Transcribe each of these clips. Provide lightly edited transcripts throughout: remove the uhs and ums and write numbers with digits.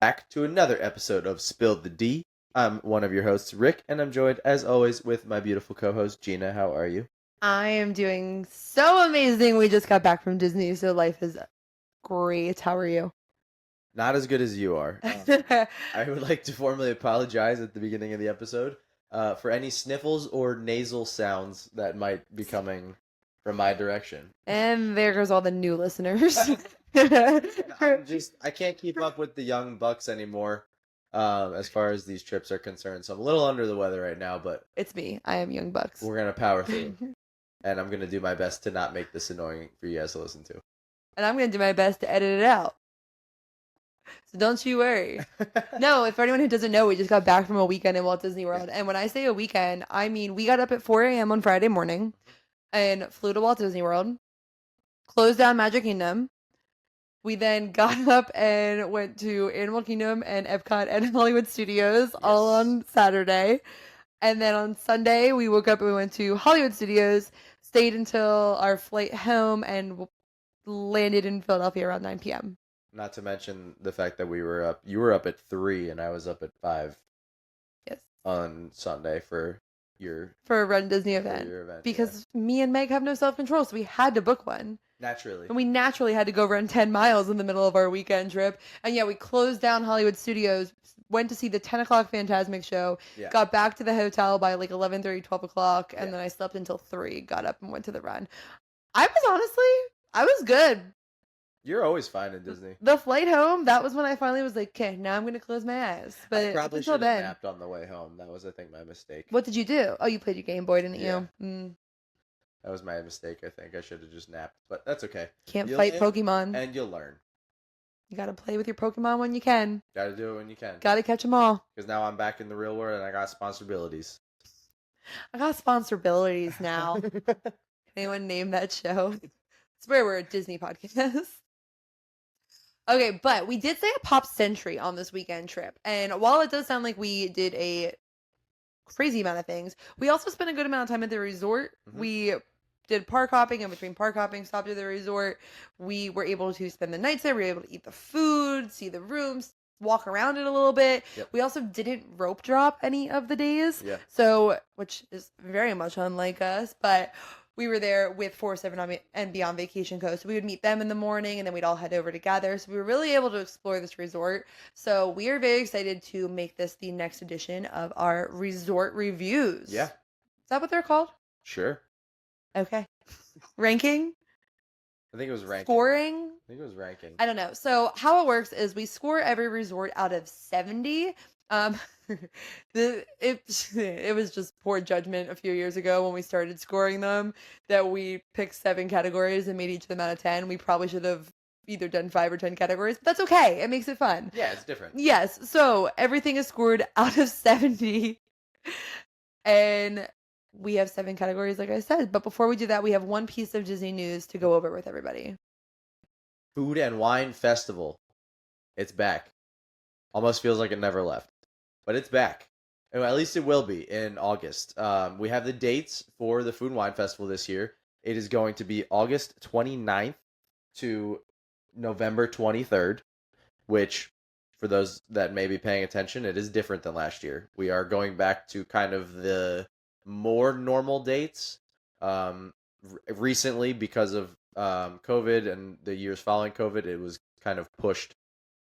back to another episode of Spill the D. I'm one of your hosts, Rick, and I'm joined, as always, with my beautiful co-host, Gina. How are you? I am doing so amazing. We just got back from Disney, so life is great. How are you? Not as good as you are. I would like to formally apologize at the beginning of the episode for any sniffles or nasal sounds that might be coming from my direction. And there goes all the new listeners. I can't keep up with the young bucks anymore as far as these trips are concerned. So I'm a little under the weather right now, but It's me. I am Young Bucks. we're going to power through. And I'm going to do my best to not make this annoying for you guys to listen to. And I'm going to do my best to edit it out. So don't you worry. No, for anyone who doesn't know, we just got back from a weekend in Walt Disney World. And when I say a weekend, I mean we got up at 4 a.m. on Friday morning and flew to Walt Disney World, closed down Magic Kingdom. We then got up and went to Animal Kingdom and Epcot and Hollywood Studios all on Saturday. And then on Sunday, we woke up and we went to Hollywood Studios, stayed until our flight home, and landed in Philadelphia around 9 p.m. Not to mention the fact that you were up at 3 and I was up at 5 Yes. on Sunday for a Run Disney event. your event. Because me and Meg have no self-control, so we had to book one. Naturally. And we naturally had to go run 10 miles in the middle of our weekend trip. And yeah, we closed down Hollywood Studios, went to see the 10 o'clock Fantasmic show, got back to the hotel by like 11:30, 12 o'clock, and then I slept until 3, got up and went to the run. I was good. You're always fine in Disney. The flight home, that was when I finally was like, okay, now I'm going to close my eyes. But I probably until should have then, napped on the way home. That was, I think, my mistake. what did you do? Oh, you played your Game Boy, didn't Yeah. you? Mm. That was my mistake, I think. I should have just napped. But that's okay. Can't You'll fight live Pokemon. And you'll learn. You got to play with your Pokemon when you can. Gotta do it when you can. Got to catch them all. Because now I'm back in the real world and I got sponsibilities. I got sponsibilities now. Anyone name that show? I swear we're a Disney podcast. Okay, but we did say a pop century on this weekend trip. And while it does sound like we did a crazy amount of things, we also spent a good amount of time at the resort. Mm-hmm. We did park hopping, and between park hopping, stopped at the resort. We were able to spend the nights there. We were able to eat the food, see the rooms, walk around it a little bit. Yep. We also didn't rope drop any of the days. Yeah. So, which is very much unlike us, but we were there with 407 and Beyond Vacation Co. So we would meet them in the morning and then we'd all head over together. So we were really able to explore this resort. So we are very excited to make this the next edition of our resort reviews. Yeah. Is that what they're called? Sure. Okay. Ranking? I think it was ranking. Scoring? I think it was ranking. I don't know. So how it works is we score every resort out of 70. It was just poor judgment a few years ago when we started scoring them that we picked 7 categories and made each of them out of 10. We probably should have either done 5 or 10 categories, but that's okay. It makes it fun. Yeah, it's different. Yes. So everything is scored out of 70. And we have 7 categories, like I said. But before we do that, we have one piece of Disney news to go over with everybody. Food and Wine Festival. It's back. Almost feels like it never left. But it's back. Well, at least it will be in August. We have the dates for the Food and Wine Festival this year. It is going to be August 29th to November 23rd, which, for those that may be paying attention, it is different than last year. We are going back to kind of the more normal dates. Recently, because of COVID and the years following COVID, it was kind of pushed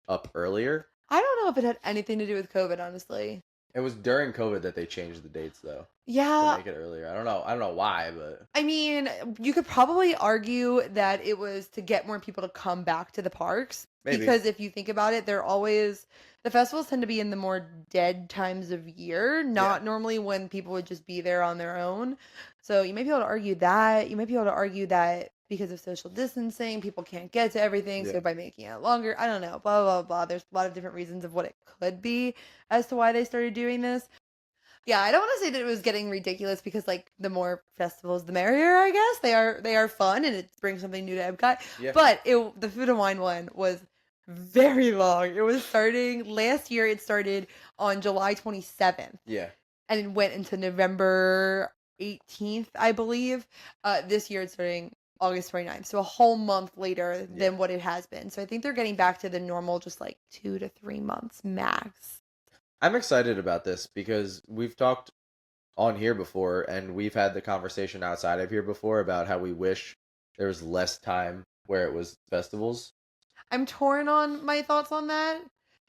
up earlier. I don't know if it had anything to do with COVID, honestly. It was during COVID that they changed the dates, though. Yeah. To make it earlier. I don't know why, but I mean, you could probably argue that it was to get more people to come back to the parks. Maybe. Because if you think about it, the festivals tend to be in the more dead times of year, not normally when people would just be there on their own. So you might be able to argue that. You might be able to argue that because of social distancing, people can't get to everything. So by making it longer, I don't know, blah, blah, blah. There's a lot of different reasons of what it could be as to why they started doing this. Yeah, I don't want to say that it was getting ridiculous because like the more festivals, the merrier. I guess they are fun and it brings something new to Epcot. Yeah. But the Food and Wine one was very long. It was starting last year. It started on July 27th. Yeah. And it went into November 18th, I believe. This year it's starting August 29th. So a whole month later Yeah. than what it has been. So I think they're getting back to the normal, just like 2 to 3 months max. I'm excited about this because we've talked on here before, and we've had the conversation outside of here before about how we wish there was less time where it was festivals. I'm torn on my thoughts on that.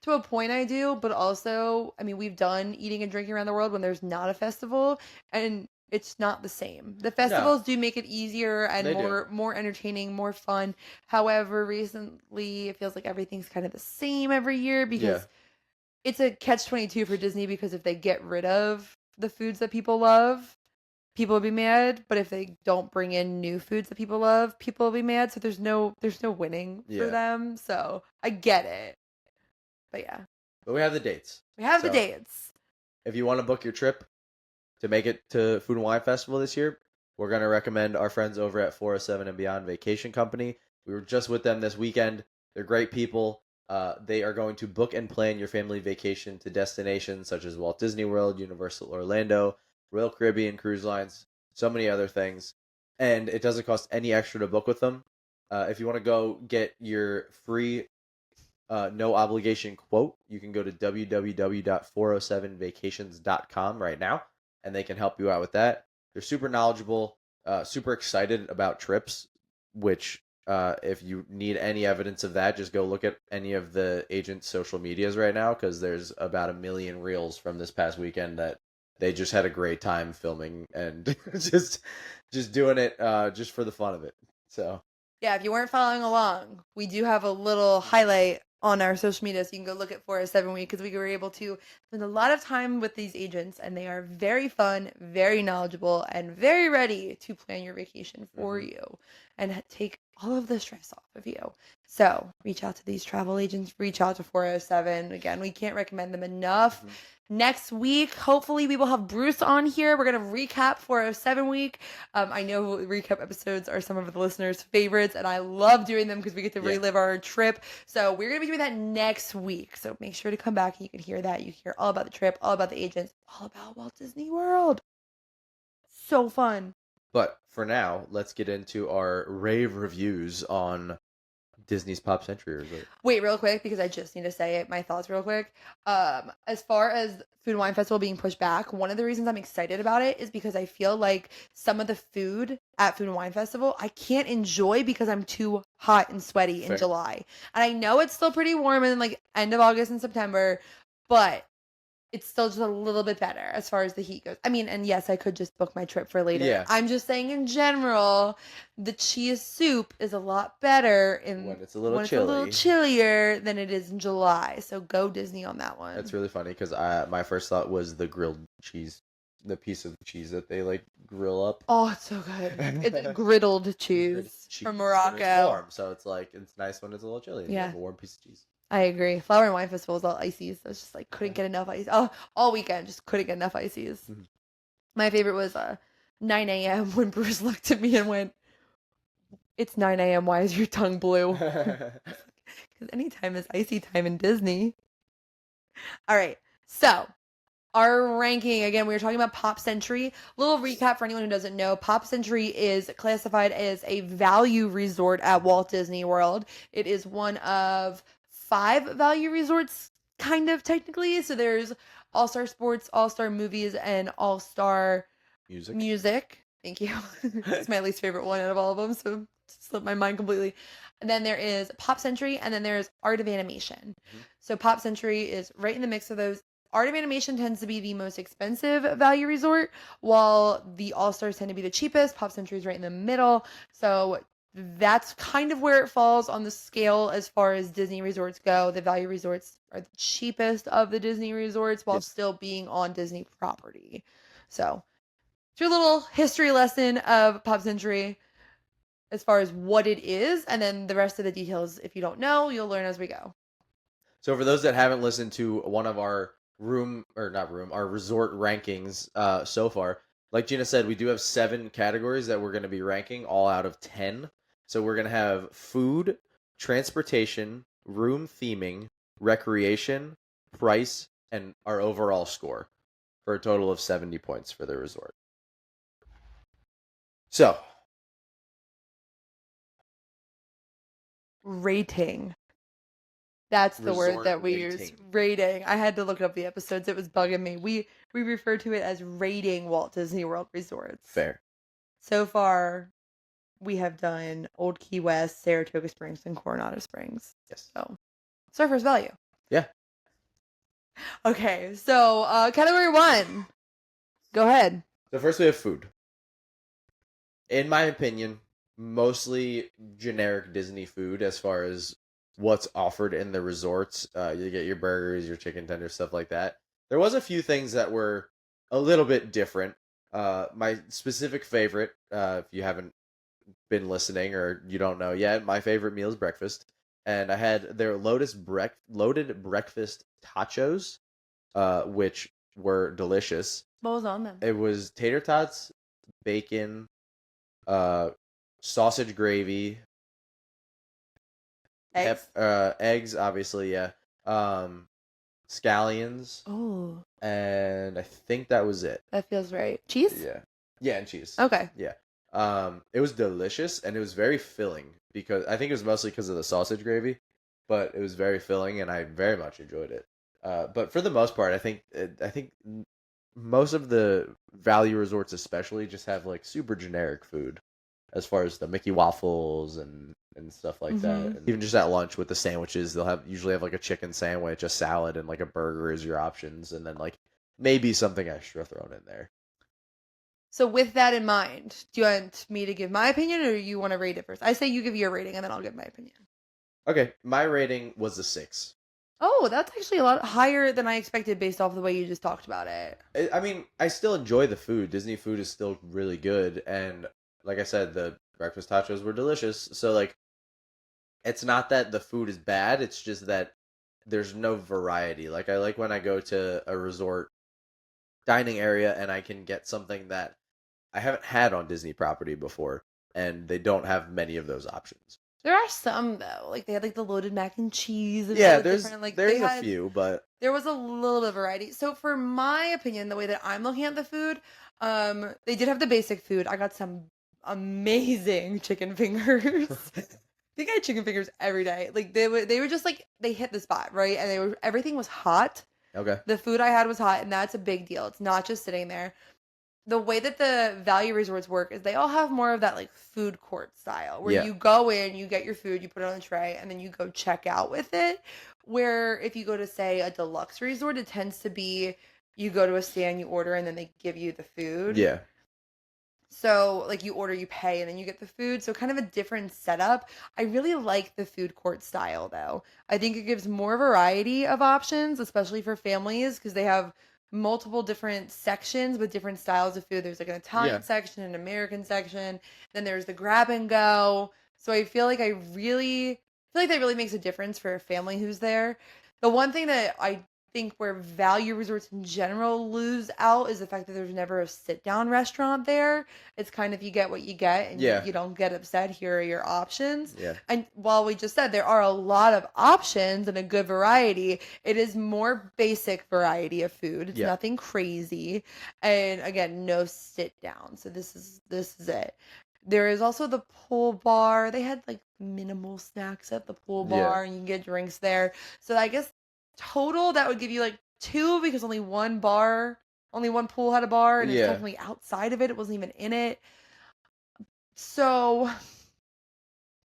To a point, I do, but also, I mean, we've done eating and drinking around the world when there's not a festival, and it's not the same. The No, festivals do make it easier and they do. more entertaining, more fun. However, recently it feels like everything's kind of the same every year Yeah. because it's a catch-22 for Disney because if they get rid of the foods that people love, people will be mad, but if they don't bring in new foods that people love, people will be mad. So there's no winning for Yeah. them. So I get it. But yeah, But we have the dates. we have the So dates. if you want to book your trip to make it to Food and Wine Festival this year, we're going to recommend our friends over at 407 and Beyond Vacation Company. We were just with them this weekend. They're great people. They are going to book and plan your family vacation to destinations such as Walt Disney World, Universal Orlando, Royal Caribbean Cruise Lines, so many other things. And it doesn't cost any extra to book with them. If you want to go get your free no obligation quote, you can go to www.407vacations.com right now, and they can help you out with that. They're super knowledgeable, super excited about trips, which if you need any evidence of that, just go look at any of the agents' social medias right now, because there's about 1 million reels from this past weekend that they just had a great time filming and just doing it just for the fun of it. So Yeah, if you weren't following along, we do have a little highlight on our social media, so you can go look at 407 Week because we were able to spend a lot of time with these agents, and they are very fun, very knowledgeable, and very ready to plan your vacation for you and take all of the stress off of you. So reach out to these travel agents, reach out to 407. Again, we can't recommend them enough. Next week, hopefully, we will have Bruce on here. We're going to recap 407 Week. I know recap episodes are some of the listeners' favorites, and I love doing them because we get to relive our trip. So we're going to be doing that next week. So make sure to come back and you can hear that. You hear all about the trip, all about the agents, all about Walt Disney World. So fun. But for now, let's get into our rave reviews on Disney's Pop Century Resort. Wait, real quick, because I just need to say it, my thoughts real quick. As far as Food and Wine Festival being pushed back, one of the reasons I'm excited about it is because I feel like some of the food at Food and Wine Festival I can't enjoy because I'm too hot and sweaty in Fair. July. And I know it's still pretty warm in like end of August and September, but it's still just a little bit better as far as the heat goes. I mean, and yes, I could just book my trip for later. Yeah. I'm just saying in general, the chia soup is a lot better When it's a little chilly. chillier than it is in July. So go Disney on that one. That's really funny because my first thought was the grilled cheese, the piece of cheese that they like grill up. Oh, it's so good. It's griddled cheese from Morocco. It's warm, so it's like it's nice when it's a little chilly. And you Yeah. have a warm piece of cheese. I agree. Flower and Wine Festival is all ices. I was just like couldn't get enough ice. Oh, all weekend just couldn't get enough ices. Mhm. My favorite was 9 a.m. when Bruce looked at me and went, "It's 9 a.m. Why is your tongue blue?" Because anytime is icy time in Disney. All right, so our ranking again. We were talking about Pop Century. Little recap for anyone who doesn't know: Pop Century is classified as a value resort at Walt Disney World. It is one of 5 value resorts, kind of technically. So there's All Star Sports, All Star Movies, and All Star Music. Thank you. It's my least favorite one out of all of them, so it slipped my mind completely. And then there is Pop Century, and then there's Art of Animation. So Pop Century is right in the mix of those. Art of Animation tends to be the most expensive value resort, while the All Stars tend to be the cheapest. Pop Century is right in the middle. So that's kind of where it falls on the scale as far as Disney resorts go. The value resorts are the cheapest of the Disney resorts while still being on Disney property. So it's your little history lesson of Pop Century as far as what it is, and then the rest of the details, if you don't know, you'll learn as we go. So for those that haven't listened to one of our our resort rankings so far, like Gina said, we do have 7 categories that we're going to be ranking, all out of 10. So we're going to have food, transportation, room theming, recreation, price, and our overall score for a total of 70 points for the resort. So rating. That's the word Resort that we use. rating. Rating. I had to look up the episodes. It was bugging me. We refer to it as rating Walt Disney World Resorts. Fair. So far, we have done Old Key West, Saratoga Springs, and Coronado Springs. Yes. So, surfer's value. Yeah. Okay, so category 1. Go ahead. So first we have food. In my opinion, mostly generic Disney food as far as what's offered in the resorts. You get your burgers, your chicken tenders, stuff like that. There was a few things that were a little bit different. My specific favorite, if you haven't been listening or you don't know yet, my favorite meal is breakfast. And I had their loaded breakfast tachos, which were delicious. What was on them? It was tater tots, bacon, uh, sausage gravy, Eggs? eggs, obviously, yeah. Scallions, Oh, and I think that was it. that feels right. Cheese? Yeah, yeah, and cheese. Okay. Yeah. It was delicious and it was very filling because I think it was mostly because of the sausage gravy, but it was very filling and I very much enjoyed it. But for the most part, I think most of the value resorts, especially, just have like super generic food, as far as the Mickey waffles and stuff like that. Mhm. And even just at lunch with the sandwiches, they'll usually have like a chicken sandwich, a salad, and like a burger as your options, and then like maybe something extra thrown in there. So with that in mind, do you want me to give my opinion or you want to rate it first? I say you give your rating and then I'll give my opinion. Okay, my rating was a 6. Oh, that's actually a lot higher than I expected based off the way you just talked about it. I mean, I still enjoy the food. Disney food is still really good, and like I said, the breakfast tacos were delicious. So like, it's not that the food is bad; it's just that there's no variety. Like I like when I go to a resort dining area and I can get something that I haven't had on Disney property before, and they don't have many of those options. There are some though, like they had like the loaded mac and cheese. And Yeah, all the there's different, like there's they a had, few, but there was a little bit of variety. So for my opinion, the way that I'm looking at the food, they did have the basic food. I got some amazing chicken fingers. I think I had chicken fingers every day. Like they were just like they hit the spot, right? And everything was hot. okay, The food I had was hot, and that's a big deal. It's not just sitting there. The way that the value resorts work is they all have more of that like food court style where yeah, you go in, you get your food, you put it on a tray, and then you go check out with it. Where if you go to say a deluxe resort, it tends to be you go to a stand, you order, and then they give you the food. yeah, So, like, you order, you pay, and then you get the food. So, kind of a different setup. I really like the food court style, though. I think it gives more variety of options, especially for families, because they have multiple different sections with different styles of food. There's like an yeah, Italian section, an American section, then there's the grab and go. So, I feel like that really makes a difference for a family who's there. The one thing that I think where value resorts in general lose out is the fact that there's never a sit down restaurant there. It's kind of you get what you get and yeah, you don't get upset. Here are your options. yeah, And while we just said there are a lot of options and a good variety, it is more basic variety of food. It's yeah, nothing crazy. And again, no sit down. So this is it. There is also the pool bar. They had like minimal snacks at the pool yeah, bar and you can get drinks there. So I guess total that would give you like 2 because only one pool had a bar and it's yeah. technically outside of it. It wasn't even in it. So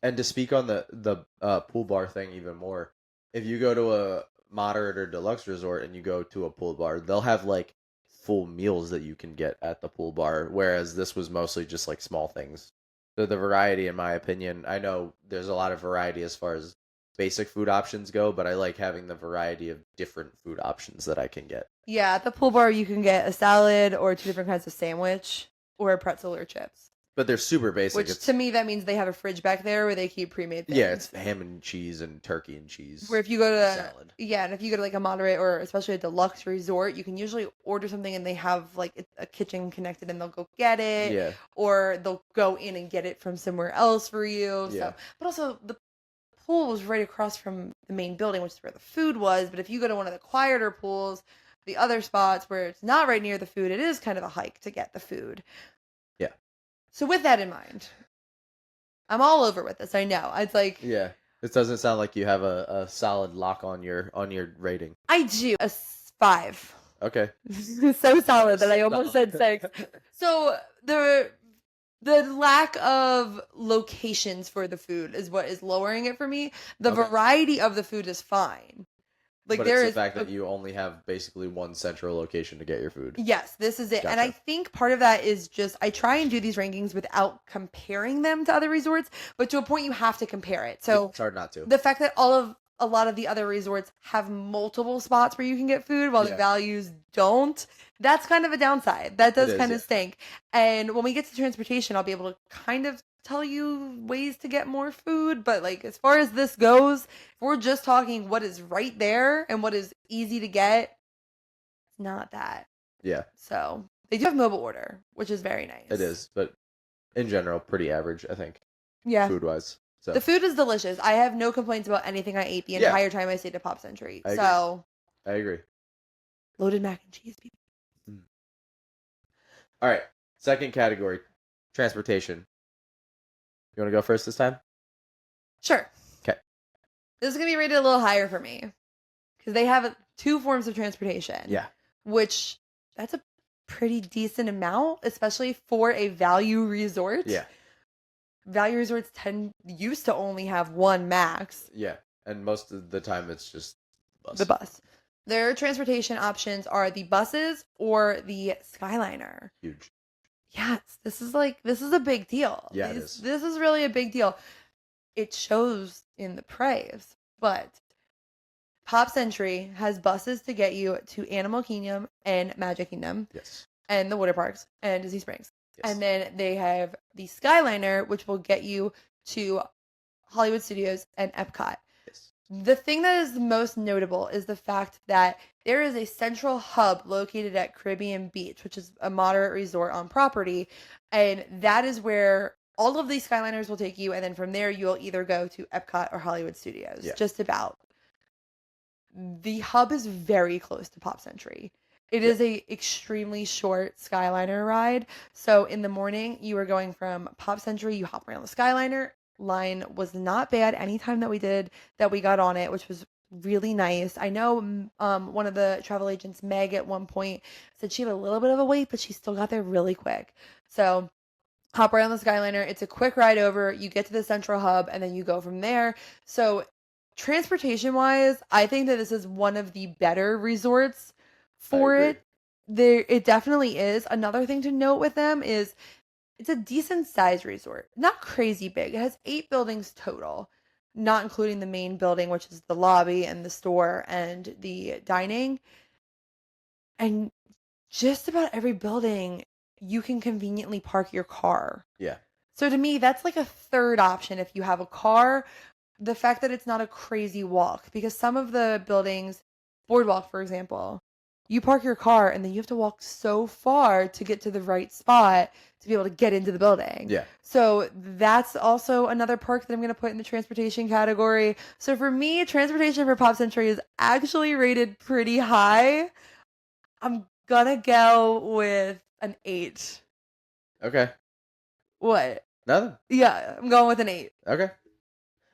And to speak on the pool bar thing even more, if you go to a moderate or deluxe resort and you go to a pool bar, they'll have like full meals that you can get at the pool bar, whereas this was mostly just like small things. So the variety, in my opinion, I know there's a lot of variety as far as basic food options go, but I like having the variety of different food options that I can get. yeah, at the pool bar you can get a salad or 2 different kinds of sandwich or a pretzel or chips. But they're super basic. Which to me that means they have a fridge back there where they keep pre-made things. Yeah, it's ham and cheese and turkey and cheese. Where if you go to salad. yeah, and if you go to like a moderate or especially a deluxe resort, you can usually order something and they have like a kitchen connected and they'll go get it, Yeah, or they'll go in and get it from somewhere else for you. yeah, So, but also the pool was right across from the main building, which is where the food was. But if you go to one of the quieter pools, the other spots where it's not right near the food, it is kind of a hike to get the food. yeah, So with that in mind, I'm all over with this. I know. It's like yeah. This doesn't sound like you have a solid lock on your rating. I do. 5. Okay. So solid that I almost Solid. said 6. So the lack of locations for the food is what is lowering it for me. The Okay. variety of the food is fine. Like But it's there the is fact that you only have basically one central location to get your food. yes, this is it. And I Gotcha. think part of that is just I try and do these rankings without comparing them to other resorts, but to a point you have to compare it. Yeah, So it's hard not to. the fact that a lot of the other resorts have multiple spots where you can get food while the Yeah. values don't, that's kind of a downside. That does It is, kind yeah. of stink. And when we get to transportation, I'll be able to kind of tell you ways to get more food, but like as far as this goes, if we're just talking what is right there and what is easy to get, it's not that. Yeah, So they do have mobile order, which is very nice. it is. But in general, pretty average, I think, Yeah. food wise. So The food is delicious. I have no complaints about anything I ate the Yeah. entire time I stayed at Pop Century. I agree. So I agree. loaded mac and cheese, people. All right. Second category, transportation. You want to go first this time? Sure. 'Kay. This is gonna be rated a little higher for me because they have 2 forms of transportation. Yeah. Which that's a pretty decent amount, especially for a value resort. Yeah. Value resorts used to only have one max. Yeah. And most of the time, it's just bus. The bus. Their transportation options are the buses or the Skyliner. Huge. Yes, this is a big deal. Yeah, it is. This is really a big deal. It shows in the price, but Pop Century has buses to get you to Animal Kingdom and Magic Kingdom Yes. and the water parks and Disney Springs. Yes. And then they have the Skyliner, which will get you to Hollywood Studios and Epcot. Yes. The thing that is the most notable is the fact that there is a central hub located at Caribbean Beach, which is a moderate resort on property. And that is where all of these Skyliners will take you. And then from there, you'll either go to Epcot or Hollywood Studios. Yeah. Just about. The hub is very close to Pop Century. It is a extremely short Skyliner ride. So in the morning, you are going from Pop Century, you hop around the Skyliner. Line was not bad anytime that we got on it, which was really nice. I know one of the travel agents, Meg, at one point said she had a little bit of a wait, but she still got there really quick. So hop right on the Skyliner. It's a quick ride over. You get to the central hub and then you go from there. So transportation wise, I think that this is one of the better resorts for agree. it. It definitely is. Another thing to note with them is it's a decent sized resort. Not crazy big. It has 8 buildings total, not including the main building, which is the lobby and the store and the dining. And just about every building you can conveniently park your car. Yeah. So to me, that's like a third option if you have a car. The fact that it's not a crazy walk, because some of the buildings, Boardwalk, for example, you park your car and then you have to walk so far to get to the right spot to be able to get into the building. Yeah. So that's also another perk that I'm going to put in the transportation category. So for me, transportation for Pop Century is actually rated pretty high. I'm gonna go with an 8. Okay. What? Nothing. Yeah, I'm going with an 8. Okay.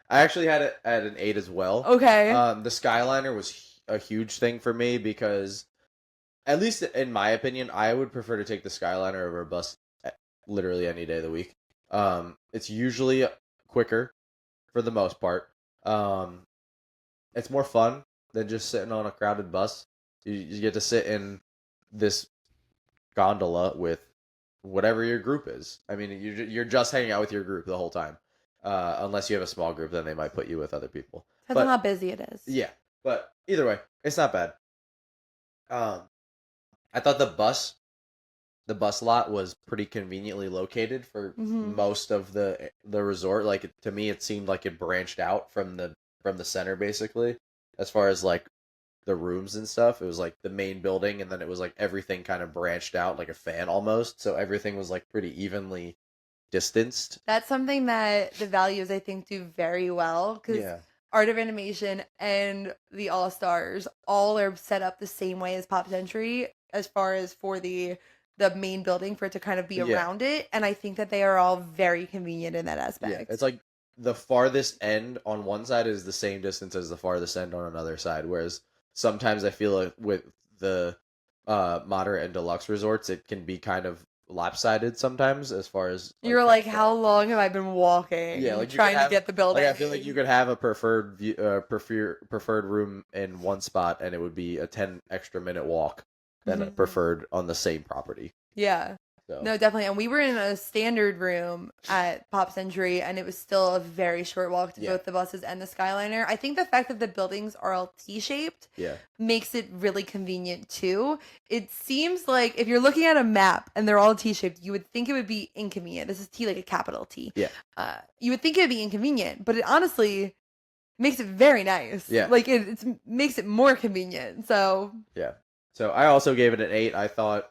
I actually had it at an 8 as well. Okay. The Skyliner was a huge thing for me because, at least in my opinion, I would prefer to take the Skyliner over a bus literally any day of the week. It's usually quicker for the most part. It's more fun than just sitting on a crowded bus. You get to sit in this gondola with whatever your group is. I mean, you're just hanging out with your group the whole time. Unless you have a small group, then they might put you with other people. Depends on how busy it is. Yeah, but either way, it's not bad. I thought the bus lot was pretty conveniently located for most of the resort. Like to me, it seemed like it branched out from the center basically, as far as like the rooms and stuff. It was like the main building, and then it was like everything kind of branched out like a fan almost. So everything was like pretty evenly distanced. That's something that the values I think do very well because Art of Animation and the All Stars all are set up the same way as Pop Century as far as for the main building for it to kind of be around it, and I think that they are all very convenient in that aspect. Yeah, it's like the farthest end on one side is the same distance as the farthest end on another side. Whereas sometimes I feel like with the moderate and deluxe resorts, it can be kind of lopsided sometimes as far as like You're like, how long have I been yeah, walking like you could trying to have get the building? like I feel like you could have a preferred room in one spot, and it would be a 10 extra minute walk than a Mhm. preferred on the same property. Yeah. So No, definitely. And we were in a standard room at Pop Century, and it was still a very short walk to yeah, both the buses and the Skyliner. I think the fact that the buildings are all T-shaped yeah, makes it really convenient too. It seems like if you're looking at a map and they're all T-shaped, you would think it would be inconvenient. This is T like a capital T. yeah, You would think it would be inconvenient, but it honestly makes it very nice. yeah, Like it makes it more convenient. So yeah. So I also gave it an 8. I thought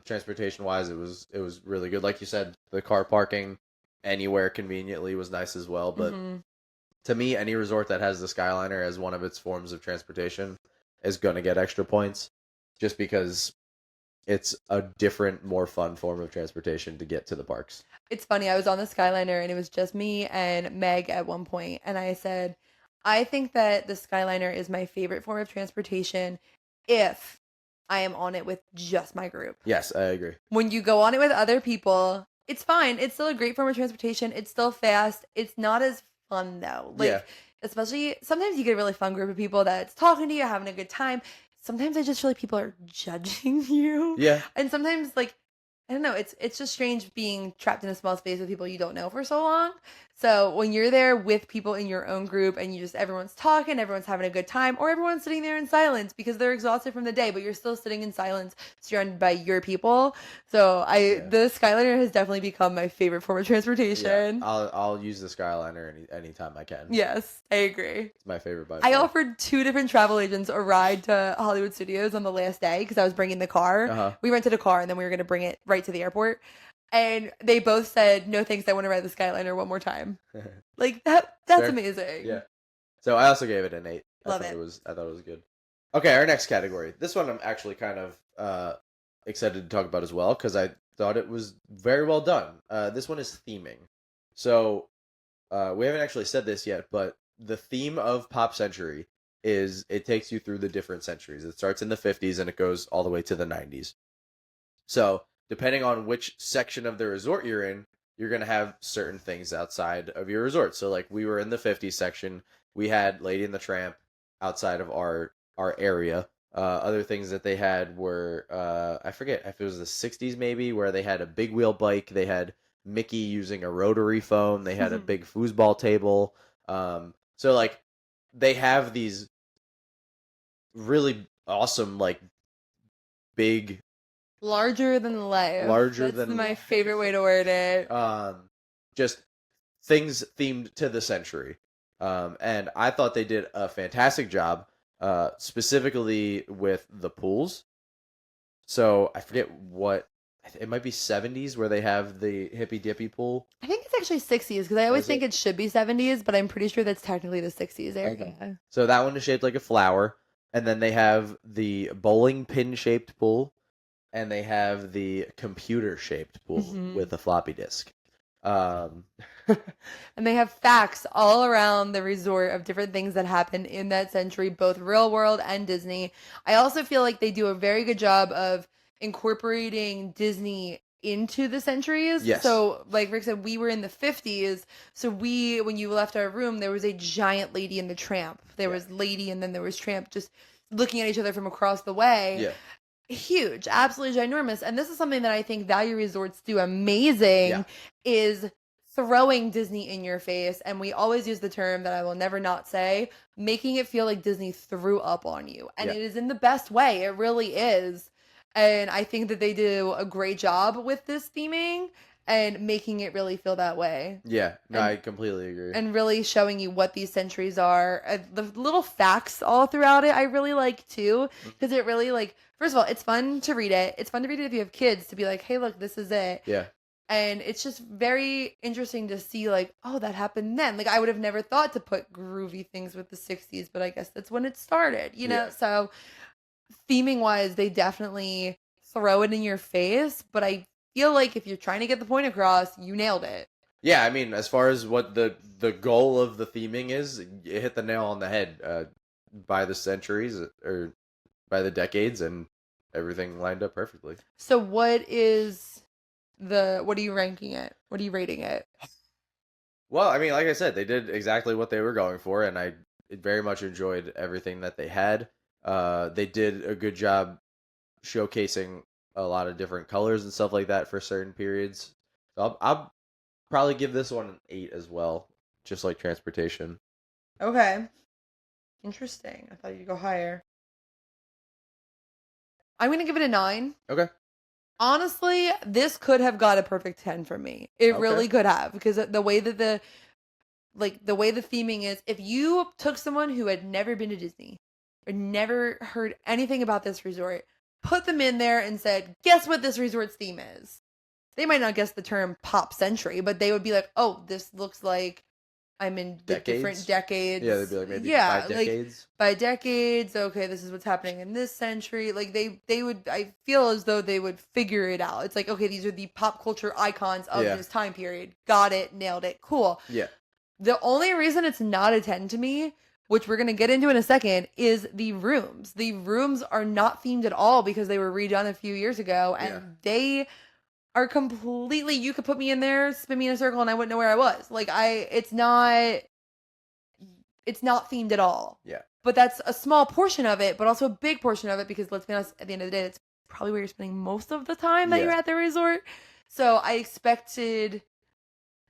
transportation wise it was really good. Like you said, the car parking anywhere conveniently was nice as well. But mhm. to me, any resort that has the Skyliner as one of its forms of transportation is gonna get extra points, just because it's a different, more fun form of transportation to get to the parks. It's funny, I was on the Skyliner and it was just me and Meg at one point, and I said, I think that the Skyliner is my favorite form of transportation if I am on it with just my group. Yes, I agree. When you go on it with other people, it's fine. It's still a great form of transportation. It's still fast. It's not as fun though. Yeah, Like, especially sometimes you get a really fun group of people that's talking to you, having a good time. Sometimes I just feel like people are judging you. yeah, And sometimes like I don't know, it's just strange being trapped in a small space with people you don't know for so long. So when you're there with people in your own group and you just everyone's talking, everyone's having a good time, or everyone's sitting there in silence because they're exhausted from the day, but you're still sitting in silence surrounded by your people. So yeah, the Skyliner has definitely become my favorite form of yeah. transportation. I'll use the Skyliner anytime I can. Yes, I agree. It's my favorite by I far. offered two different travel agents a ride to Hollywood Studios on the last day because I was bringing the car. Uh We rented a car and then we were going to bring it right to the airport. And they both said, no thanks, I want to ride the Skyliner one more time. huh. Like that's Fair. amazing. Yeah. So I also gave it an 8. Love it. I thought it was good. Okay, our next category. This one I'm actually kind of excited to talk about as well because I thought it was very well done. This one is theming. So we haven't actually said this yet, but the theme of Pop Century is it takes you through the different centuries. It starts in the 50s and it goes all the way to the 90s. So, depending on which section of the resort you're in, you're going to have certain things outside of your resort. So, like we were in the 50s section, we had Lady and the Tramp outside of our area. Other things that they had were I forget if it was the 60s maybe, where they had a big wheel bike, they had Mickey using a rotary phone, they had a big foosball table. So like they have these really awesome like big Larger than life. larger That's than my favorite way to word it. just things themed to the century. And I thought they did a fantastic job, specifically with the pools. So I forget what it might be 70s where they have the hippy dippy pool. I think it's actually 60s because I Oh, always is think it? it should be 70s, but I'm pretty sure that's technically the 60s Okay. area. So that one is shaped like a flower, and then they have the bowling pin shaped pool, and they have the computer shaped pool Mhm. with a floppy disk. Um, And they have facts all around the resort of different things that happened in that century, both real world and Disney. I also feel like they do a very good job of incorporating Disney into the centuries. yes. So, like Rick said, we were in the 50s. So, when you left our room, there was a giant Lady and the Tramp. There Yeah. was Lady and then there was Tramp just looking at each other from across the way. Yeah. Huge, absolutely ginormous. And this is something that I think value resorts do Yeah. amazing is throwing Disney in your face. And we always use the term that I will never not say, making it feel like Disney threw up on you. And Yeah. it is in the best way. It really is. And I think that they do a great job with this theming and making it really feel that way. Yeah. No, And I completely agree. and really showing you what these centuries are. The little facts all throughout it, I really like too, because it really like. First of all, it's fun to read it. It's fun to read it if you have kids to be like, hey, look, this is it. Yeah. And it's just very interesting to see like, oh, that happened then. Like I would have never thought to put groovy things with the 60s, but I guess that's when it started, you know? Yeah. So theming wise, they definitely throw it in your face, but I feel like if you're trying to get the point across, you nailed it. Yeah, I mean, as far as what the goal of the theming is, it hit the nail on the head by the centuries or by the decades, and everything lined up perfectly. So what are you ranking it? What are you rating it? Well, I mean, like I said, they did exactly what they were going for, and I very much enjoyed everything that they had. They did a good job showcasing a lot of different colors and stuff like that for certain periods. So I'll probably give this one an 8 as well, just like transportation. Okay. Interesting. I thought you'd go higher. I'm going to give it a 9. Okay. Honestly, this could have got a perfect 10 from me. It Okay. really could have, because the way that the way the theming is, if you took someone who had never been to Disney or never heard anything about this resort, put them in there and said, "Guess what this resort's theme is?" They might not guess the term pop century, but they would be like, "Oh, this looks like I'm in the different Decades? decades." Yeah, they'd be like maybe Yeah, 5 decades. by decades. Okay, this is what's happening in this century. Like they would. I feel as though they would figure it out. It's like, okay, these are the pop culture icons of Yeah. this time period. Got it, nailed it, cool. Yeah. The only reason it's not a 10 to me, which we're going to get into in a second, is the rooms. The rooms are not themed at all because they were redone a few years ago, and Yeah. they are completely, you could put me in there, spin me in a circle, and I wouldn't know where I was. Like, it's not themed at all. Yeah. But that's a small portion of it, but also a big portion of it, because let's be honest, at the end of the day, that's probably where you're spending most of the time that Yeah. you're at the resort. So I expected,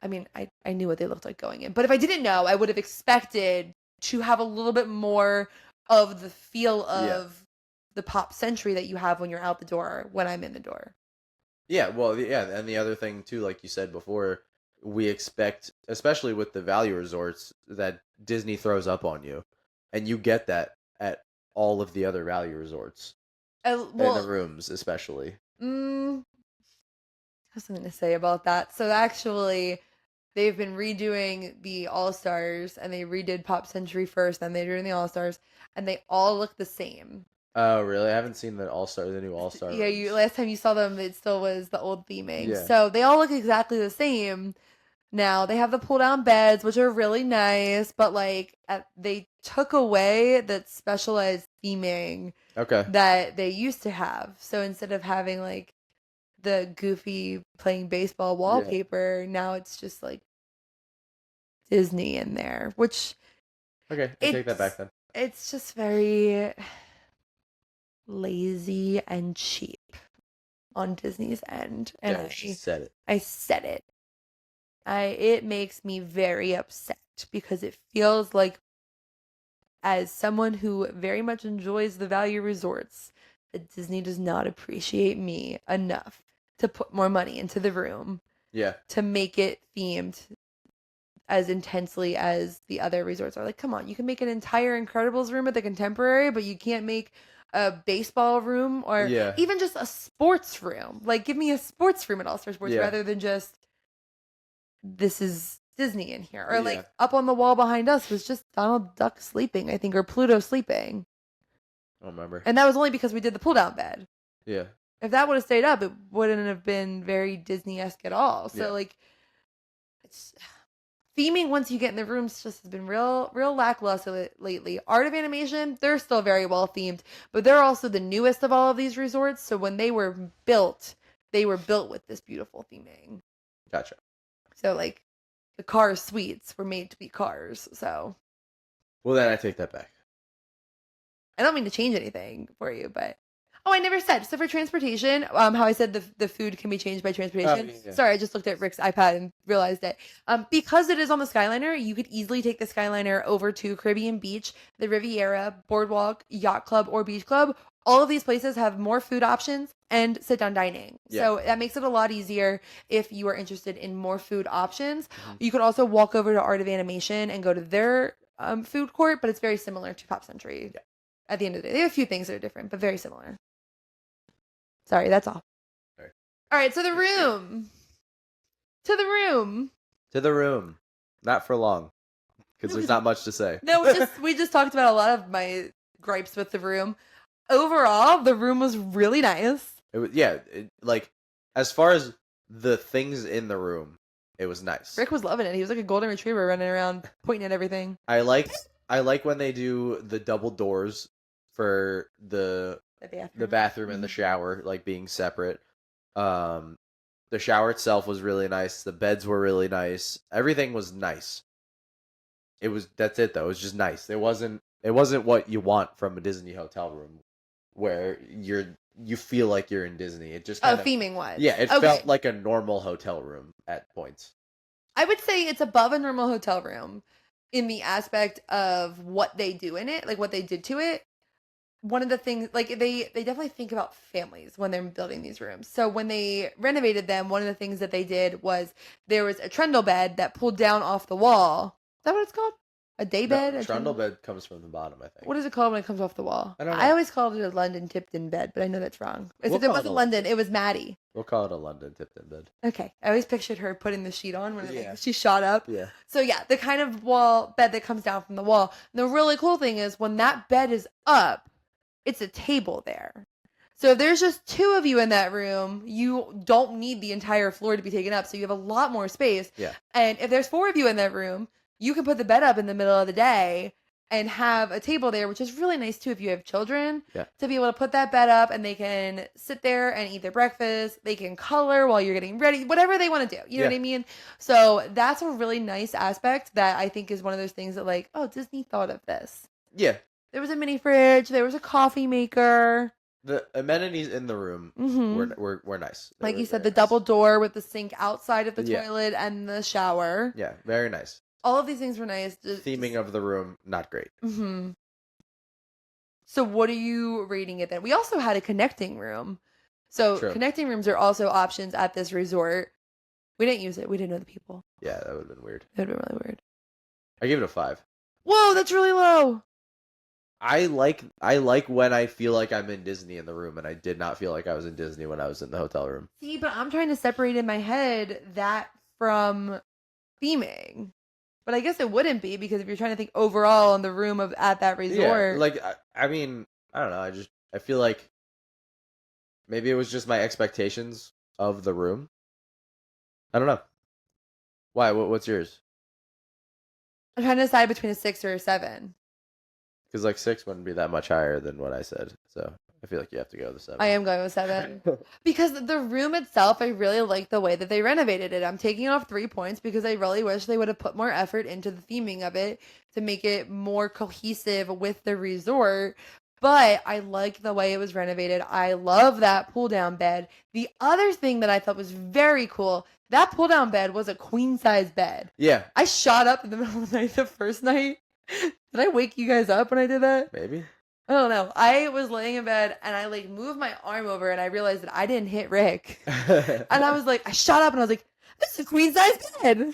I mean, I knew what they looked like going in, but if I didn't know, I would have expected to have a little bit more of the feel of the pop century that you have when you're out the door, when I'm in the door. Yeah, well, yeah, and the other thing too, like you said before, we expect, especially with the value resorts, that Disney throws up on you, and you get that at all of the other value resorts, in the rooms especially. I have something to say about that. So actually, they've been redoing the All Stars, and they redid Pop Century first, then they're doing the All Stars, and they all look the same. Oh, really? I haven't seen the new All Star. Yeah, you last time you saw them, it still was the old theming. Yeah. So they all look exactly the same. Now they have the pull down beds, which are really nice, but like they took away that specialized theming Okay. that they used to have. So instead of having like the goofy playing baseball wallpaper, now it's just like Disney in there, which Okay, I take that back then. it's just very lazy and cheap on Disney's end. And Yeah, she said it. I said it. It makes me very upset because it feels like, as someone who very much enjoys the value resorts, that Disney does not appreciate me enough to put more money into the room. Yeah. To make it themed as intensely as the other resorts are. Like, come on, you can make an entire Incredibles room at the Contemporary, but you can't make a baseball room or even just a sports room. Like, give me a sports room at All Star Sports rather than just, this is Disney in here. Or like up on the wall behind us was just Donald Duck sleeping, I think, or Pluto sleeping. I don't remember. And that was only because we did the pull down bed. Yeah. If that would have stayed up, it wouldn't have been very Disney-esque at all. So like, it's theming once you get in the rooms just has been real lackluster lately. Art of Animation, they're still very well themed, but they're also the newest of all of these resorts. So when they were built with this beautiful theming. Gotcha. So like, the Cars suites were made to be cars. So, well, then I take that back. I don't mean to change anything for you, but I never said. So for transportation, how I said the food can be changed by transportation. Sorry, I just looked at Rick's iPad and realized it. Because it is on the Skyliner, you could easily take the Skyliner over to Caribbean Beach, the Riviera, Boardwalk, Yacht Club, or Beach Club. All of these places have more food options and sit-down dining. So that makes it a lot easier if you are interested in more food options. You could also walk over to Art of Animation and go to their food court, but it's very similar to Pop Century. At the end of the day, they have a few things that are different, but very similar. Sorry, that's all. All right, so the room. To the room. Not for long, because there's not much to say. No, we just talked about a lot of my gripes with the room. Overall, the room was really nice. It was like, as far as the things in the room, It was nice. Rick was loving it. He was like a golden retriever running around, pointing at everything. I like when they do the double doors for the bathroom and the shower, like being separate. The shower itself was really nice. The beds were really nice. Everything was nice. That's it though. It was just nice. It wasn't what you want from a Disney hotel room where you feel like you're in Disney. It just theming wise. Yeah, it felt like a normal hotel room at points. I would say it's above a normal hotel room in the aspect of what they do in it, like what they did to it. One of the things, like they definitely think about families when they're building these rooms. So when they renovated them, one of the things that they did was there was a trundle bed that pulled down off the wall. Is that what it's called? A day bed? No, trundle bed comes from the bottom, I think. What is it called when it comes off the wall? I don't know. I always called it a London Tipton bed, but I know that's wrong. It wasn't London. It was Maddie. We'll call it a London Tipton bed. Okay. I always pictured her putting the sheet on when she shot up. Yeah. So yeah, the kind of wall bed that comes down from the wall. And the really cool thing is when that bed is up, it's a table there. So if there's just 2 of you in that room, you don't need the entire floor to be taken up. So you have a lot more space. Yeah. And if there's 4 of you in that room, you can put the bed up in the middle of the day and have a table there, which is really nice too if you have children. Yeah. To be able to put that bed up and they can sit there and eat their breakfast. They can color while you're getting ready, whatever they want to do. You know what I mean? So that's a really nice aspect that I think is one of those things that like, oh, Disney thought of this. Yeah. There was a mini fridge. There was a coffee maker. The amenities in the room were nice. Like you said, the double door with the sink outside of the toilet and the shower. Yeah, very nice. All of these things were nice. Theming of the room, not great. Mm-hmm. So what are you rating it then? We also had a connecting room. So connecting rooms are also options at this resort. We didn't use it. We didn't know the people. Yeah, that would have been weird. That would have been really weird. I gave it a 5. Whoa, that's really low. I like when I feel like I'm in Disney in the room, and I did not feel like I was in Disney when I was in the hotel room. See, but I'm trying to separate in my head that from theming. But I guess it wouldn't be, because if you're trying to think overall in the room at that resort. Yeah, like I mean, I don't know. I feel like maybe it was just my expectations of the room. I don't know. Why? What's yours? I'm trying to decide between a 6 or a 7. Because like 6 wouldn't be that much higher than what I said, so I feel like you have to go with a 7. I am going with 7 because the room itself, I really like the way that they renovated it. I'm taking off 3 points because I really wish they would have put more effort into the theming of it to make it more cohesive with the resort. But I like the way it was renovated. I love that pull down bed. The other thing that I thought was very cool, that pull down bed was a queen size bed. Yeah. I shot up in the middle of the night the first night. Did I wake you guys up when I did that? Maybe. I don't know. I was laying in bed and I like moved my arm over and I realized that I didn't hit Rick. And I was like, I shot up and I was like, this is a queen size bed.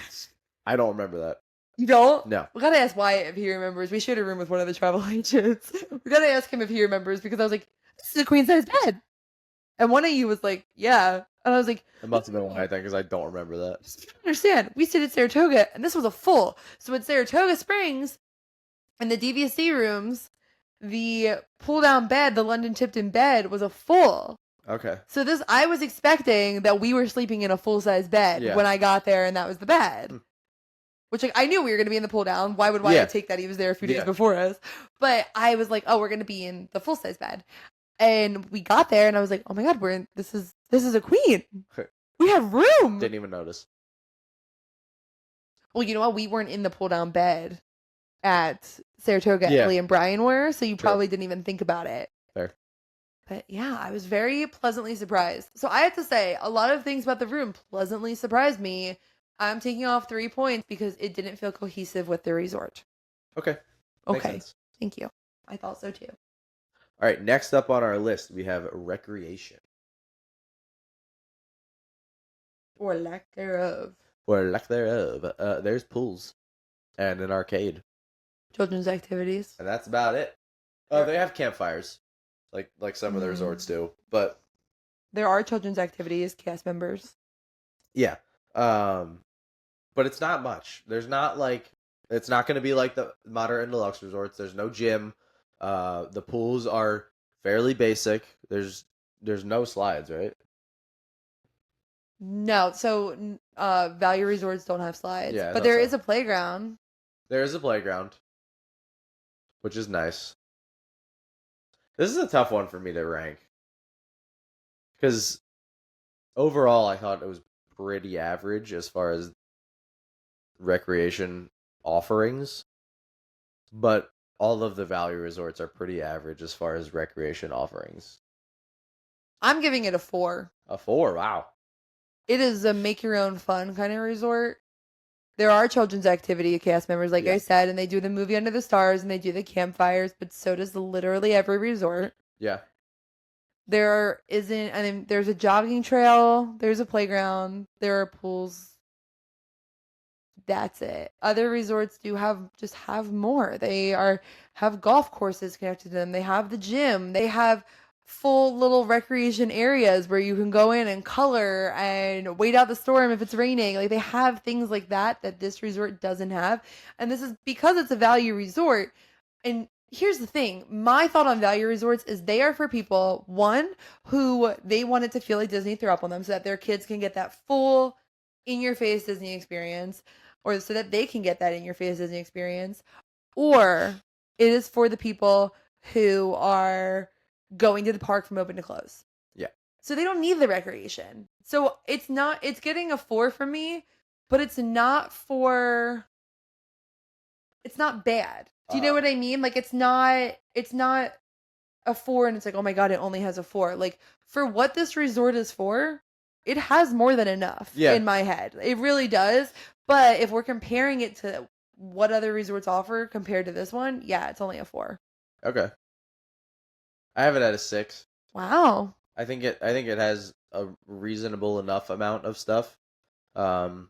I don't remember that. You don't? No. We gotta ask Wyatt if he remembers. We shared a room with one of the travel agents. We gotta ask him if he remembers because I was like, this is a queen size bed. And one of you was like, yeah. And I was like, it must have been Wyatt then because I don't remember that. Just don't understand. We stayed at Saratoga and this was a full. So at Saratoga Springs, in the DVC rooms, the pull-down bed, the London Tipton bed, was a full. Okay. So I was expecting that we were sleeping in a full-size bed when I got there, and that was the bed. Which, like, I knew we were going to be in the pull-down. Why would Wyatt take that? He was there a few days before us. But I was like, oh, we're going to be in the full-size bed. And we got there, and I was like, oh my God, this is a queen. We have room. Didn't even notice. Well, you know what? We weren't in the pull-down bed at Saratoga. Ellie and Brian were, so you probably didn't even think about it. Fair. But yeah, I was very pleasantly surprised. So I have to say, a lot of things about the room pleasantly surprised me. I'm taking off 3 points because it didn't feel cohesive with the resort. Okay. Makes sense. Thank you. I thought so too. All right, next up on our list, we have recreation. Or lack thereof. There's pools and an arcade. Children's activities. And that's about it. Oh, they have campfires, like some of the resorts do. But there are children's activities, cast members. Yeah. But it's not much. There's not it's not going to be like the moderate and deluxe resorts. There's no gym. The pools are fairly basic. There's no slides, right? No, so value resorts don't have slides, Yeah, I but thought there so. is a playground. There is a playground, which is nice. This is a tough one for me to rank because overall I thought it was pretty average as far as recreation offerings, but all of the value resorts are pretty average as far as recreation offerings. I'm giving it a 4. A 4, wow. It is a make your own fun kind of resort. There are children's activity cast members, like Yeah, I said, and they do the movie Under the Stars and they do the campfires, but so does literally every resort. yeah. There isn't, I mean, there's a jogging trail, there's a playground, there are pools. That's it. Other resorts do have more. Have golf courses connected to them. They have the gym. They have full little recreation areas where you can go in and color and wait out the storm if it's raining. Like they have things like that this resort doesn't have. And this is because it's a value resort. And here's the thing, my thought on value resorts is they are for people, one, who they want it to feel like Disney threw up on them so that their kids can get that full in your face Disney experience, or so that they can get that in your face Disney experience, or it is for the people who are going to the park from open to close. Yeah. So they don't need the recreation. So it's getting a 4 from me, but it's not bad. Do you know what I mean? Like it's not a 4 and it's like, "Oh my god, it only has a 4." Like for what this resort is for, it has more than enough Yeah. in my head. It really does. But if we're comparing it to what other resorts offer compared to this one, yeah, it's only a 4. Okay. I have it at a 6. Wow. I think it has a reasonable enough amount of stuff. Um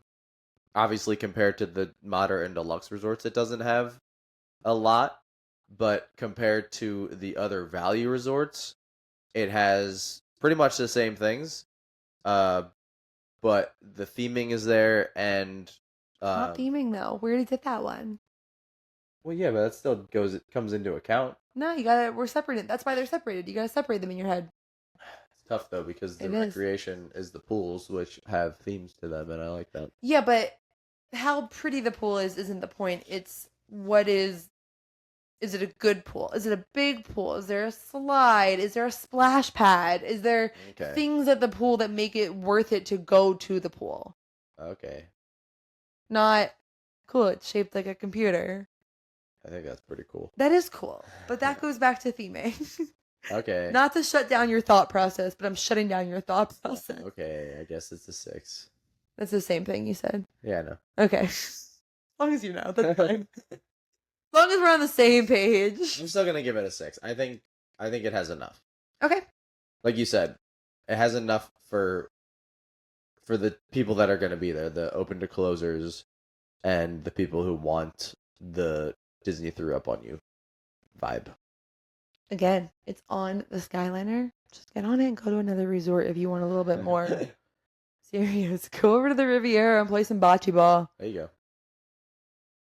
Obviously compared to the moderate and deluxe resorts it doesn't have a lot, but compared to the other value resorts, it has pretty much the same things. Uh but the theming is there and It's not um theming though. We already did that one. well yeah, but that still comes into account. No, we're separated. That's why they're separated. You gotta separate them in your head. It's tough though because the It is. recreation is the pools which have themes to them and I like that. Yeah, but how pretty the pool is isn't the point. It's what is it a good pool? Is it a big pool? Is there a slide? Is there a splash pad? Is there Okay. things at the pool that make it worth it to go to the pool? Okay. Not cool, it's shaped like a computer. I think that's pretty cool. That is cool. But that goes back to theming. Okay. Not to shut down your thought process, but I'm shutting down your thought process. Okay, I guess it's a 6. That's the same thing you said. Yeah, I know. Okay. As long as you know, that's fine. As long as we're on the same page. I'm still gonna give it a 6. I think it has enough. Okay. Like you said, it has enough for the people that are gonna be there, the open to closers, and the people who want the Disney threw up on you vibe. Again, it's on the Skyliner. Just get on it and go to another resort if you want a little bit more serious. Go over to the Riviera and play some bocce ball. There you go.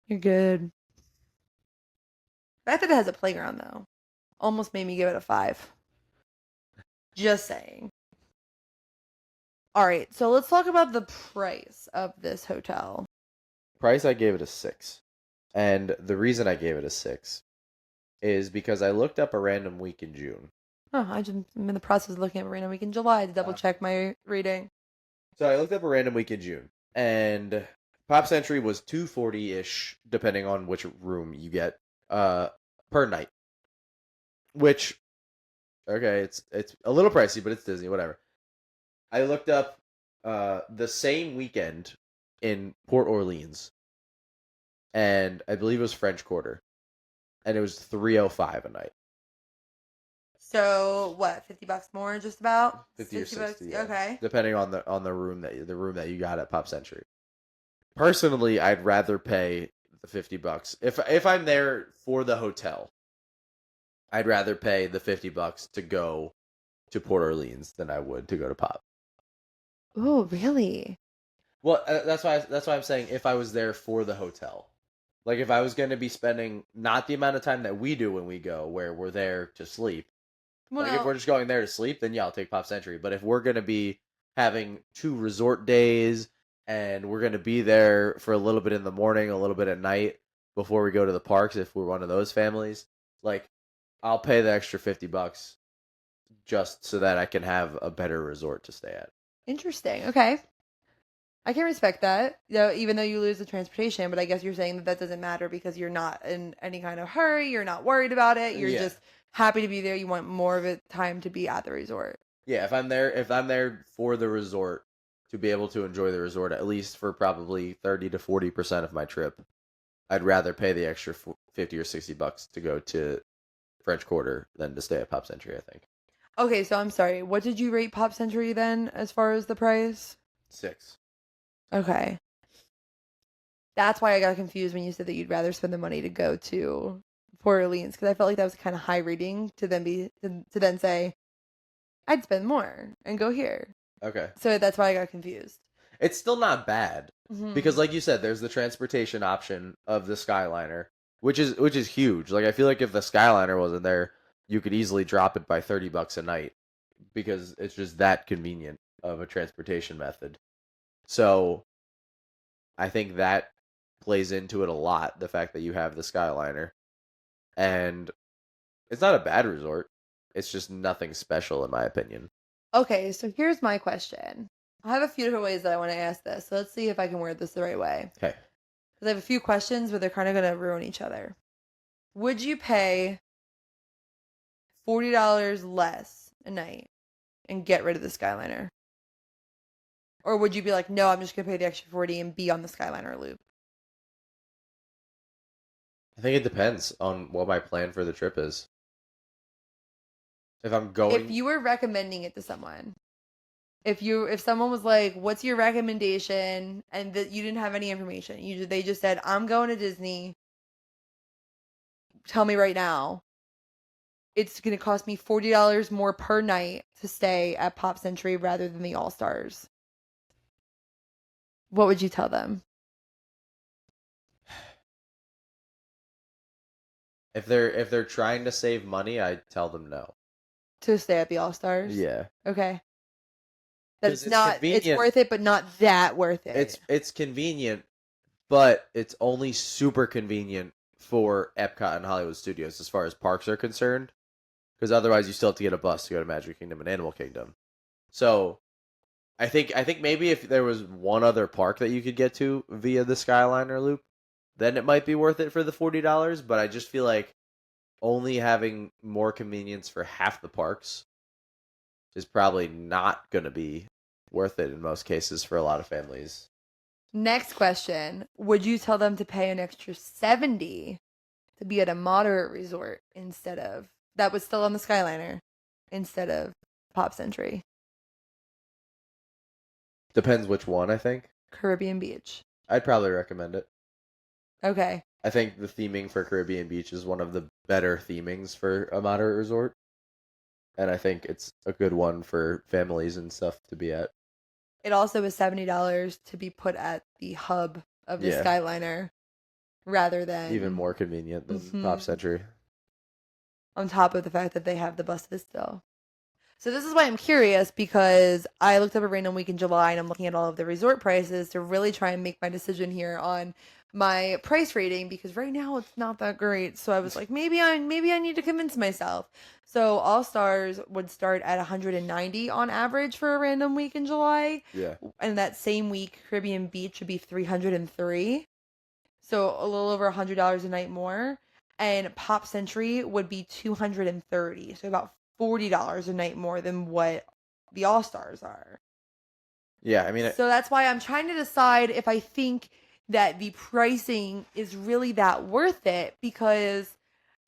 You're good. The fact that it has a playground, though, almost made me give it a 5. Just saying. All right, so let's talk about the price of this hotel. Price, I gave it a 6. And the reason I gave it a 6 is because I looked up a random week in June. Oh, I'm in the process of looking at random week in July to double check my reading. So I looked up a random week in June, and Pop Century was $240-ish, depending on which room you get, per night. Which, okay, it's a little pricey, but it's Disney, whatever. I looked up the same weekend in Port Orleans, and I believe it was French Quarter, and it was $305 a night. So what? $50 more, just about 50 or 60, $60. yeah. Okay. Depending on the room that you got at Pop Century. Personally, I'd rather pay the $50 if I'm there for the hotel. I'd rather pay the $50 to go to Port Orleans than I would to go to Pop. Oh, really? Well, that's why I'm saying if I was there for the hotel. Like if I was going to be spending not the amount of time that we do when we go, where we're there to sleep. Well, Like if we're just going there to sleep, then yeah, I'll take Pop Century. But if we're going to be having 2 resort days, and we're gonna be there for a little bit in the morning, a little bit at night before we go to the parks if we're one of those families. Like, I'll pay the extra $50 just so that I can have a better resort to stay at. Interesting. Okay. I can respect that. Even though you lose the transportation, but I guess you're saying that that doesn't matter because you're not in any kind of hurry. You're not worried about it. You're Yeah. just happy to be there. You want more of it time to be at the resort. Yeah, if I'm there for the resort to be able to enjoy the resort at least for probably 30 to 40% of my trip, I'd rather pay the extra 50 or $60 to go to French Quarter than to stay at Pop Century, I think. Okay, so I'm sorry. What did you rate Pop Century then as far as the price? 6. Okay. That's why I got confused when you said that you'd rather spend the money to go to Port Orleans because I felt like that was kind of high rating to then to then say I'd spend more and go here. Okay. So that's why I got confused. It's still not bad because Hmm. like you said there's the transportation option of the Skyliner, which is huge. Like I feel like if the Skyliner wasn't there, you could easily drop it by $30 a night because it's just that convenient of a transportation method. So, I think that plays into it a lot, the fact that you have the Skyliner. And it's not a bad resort. It's just nothing special in my opinion. Okay, so here's my question. I have a few different ways that I want to ask this. So let's see if I can word this the right way. Okay. Because I have a few questions, but they're kind of going to ruin each other. Would you pay $40 less a night and get rid of the Skyliner? Or would you be like, no, I'm just going to pay the extra 40 and be on the Skyliner loop? I think it depends on what my plan for the trip is. If I'm If going you were recommending it to someone, if someone was like, "What's your recommendation?" and that you didn't have any information, they just said, "I'm going to Disney. Tell me right now." It's going to cost me $40 more per night to stay at Pop Century rather than the All Stars. What would you tell them? if they're trying to save money, I tell them no. To stay at the All Stars? Yeah. Okay. That Cuz it's it's not, it's convenient. worth it, but not that worth it. It's convenient, but it's only super convenient for Epcot and Hollywood Studios as far as parks are concerned. Because otherwise, you still have to get a bus to go to Magic Kingdom and Animal Kingdom. So I think maybe if there was one other park that you could get to via the Skyliner loop, then it might be worth it for the $40. But I just feel like only having more convenience for half the parks is probably not going to be worth it in most cases for a lot of families. Next question. Would you tell them to pay an extra 70 to be at a moderate resort instead of that was still on the Skyliner instead of Pop Century, Depends which one, I think. Caribbean Beach? I'd probably recommend it. Okay. I think the theming for Caribbean Beach is one of the better themings for a moderate resort. And I think it's a good one for families and stuff to be at. It also was $70 to be put at the hub of the Yeah. Skyliner rather than Even more convenient than Pop Mhm. Century. on top of the fact that they have the buses still. So this is why I'm curious because I looked up a random week in July and I'm looking at all of the resort prices to really try and make my decision here on my price rating because right now it's not that great. So I was like maybe I need to convince myself. So All Stars would start at 190 on average for a random week in July, Yeah. and that same week Caribbean Beach would be 303. So a little over $100 a night more. And Pop Century would be 230. So about $40 a night more than what the All Stars are. Yeah, I mean, So that's why I'm trying to decide if I think that the pricing is really that worth it because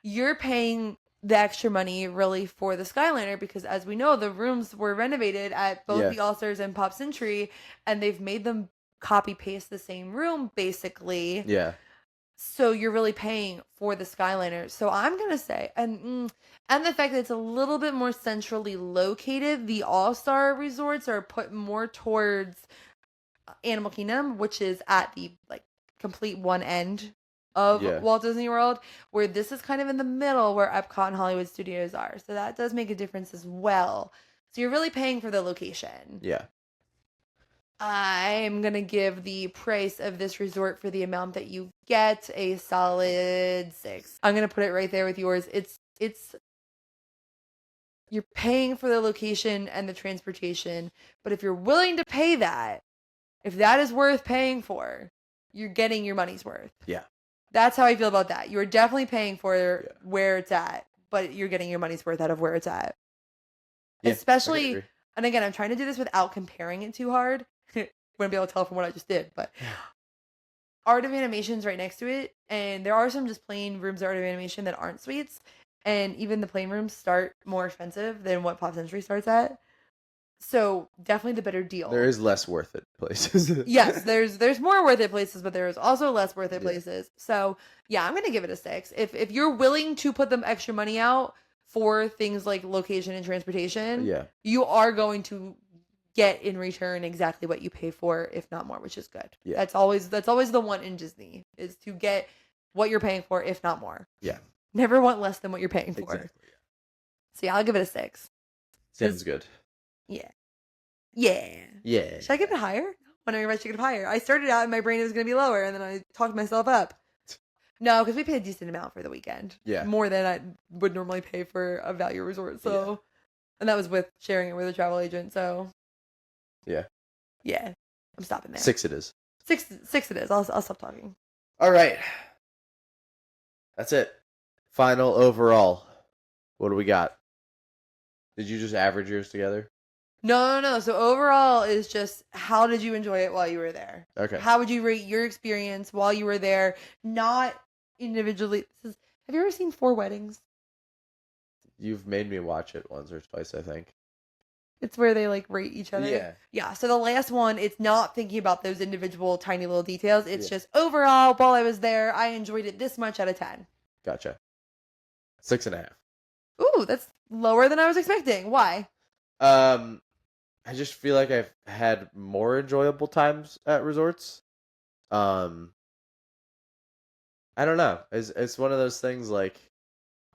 you're paying the extra money really for the Skyliner because as we know the rooms were renovated at both yeah. the All Stars and Pop Century and they've made them copy paste the same room basically. Yeah. So you're really paying for the Skyliner. So I'm gonna say, and the fact that it's a little bit more centrally located, the All Star resorts are put more towards Animal Kingdom, which is at the like complete one end of Yeah. Walt Disney World, where this is kind of in the middle where Epcot and Hollywood Studios are. So that does make a difference as well. So you're really paying for the location. Yeah. I'm gonna give the price of this resort for the amount that you get a solid 6. I'm gonna put it right there with yours. It's you're paying for the location and the transportation, but if you're willing to pay that, if that is worth paying for, you're getting your money's worth. Yeah. That's how I feel about that. You're definitely paying for Yeah. where it's at, but you're getting your money's worth out of where it's at. Yeah, I can Especially, agree. and again, I'm trying to do this without comparing it too hard. Wouldn't be able to tell from what I just did, but Art of Animation's right next to it, and there are some just plain rooms of Art of Animation that aren't suites, and even the plain rooms start more expensive than what Pop Century starts at. So definitely the better deal. There is less worth it places. Yes, there's more worth it places, but there's also less worth it Yeah. places. So yeah, I'm gonna give it a 6. If you're willing to put them extra money out for things like location and transportation, Yeah. you are going to get in return exactly what you pay for, if not more, which is good. Yeah. That's always the one in Disney, is to get what you're paying for, if not more. Yeah. Never want less than what you're paying for. Exactly. So yeah, I'll give it a 6. Sounds good. Yeah. Yeah. Yeah. Should I give it higher? Wondering if I should give it higher. I started out in my brain it was going to be lower, and then I talked myself up. No, because we paid a decent amount for the weekend. Yeah. More than I would normally pay for a value resort. So, and that was with sharing it with a travel agent. So, Yeah. Yeah. I'm stopping there. 6 it is. 6 it is. I'll stop talking. All right. That's it. Final overall. What do we got? Did you just average yours together? No. So overall is just, how did you enjoy it while you were there? Okay. How would you rate your experience while you were there? Not individually. Have you ever seen Four Weddings? You've made me watch it once or twice, I think. It's where they like rate each other. Yeah. Yeah. So the last one, it's not thinking about those individual tiny little details. It's Yeah. just overall, while I was there, I enjoyed it this much out of 10. Gotcha. 6.5. Ooh, that's lower than I was expecting. Why? I just feel like I've had more enjoyable times at resorts. I don't know. It's one of those things like,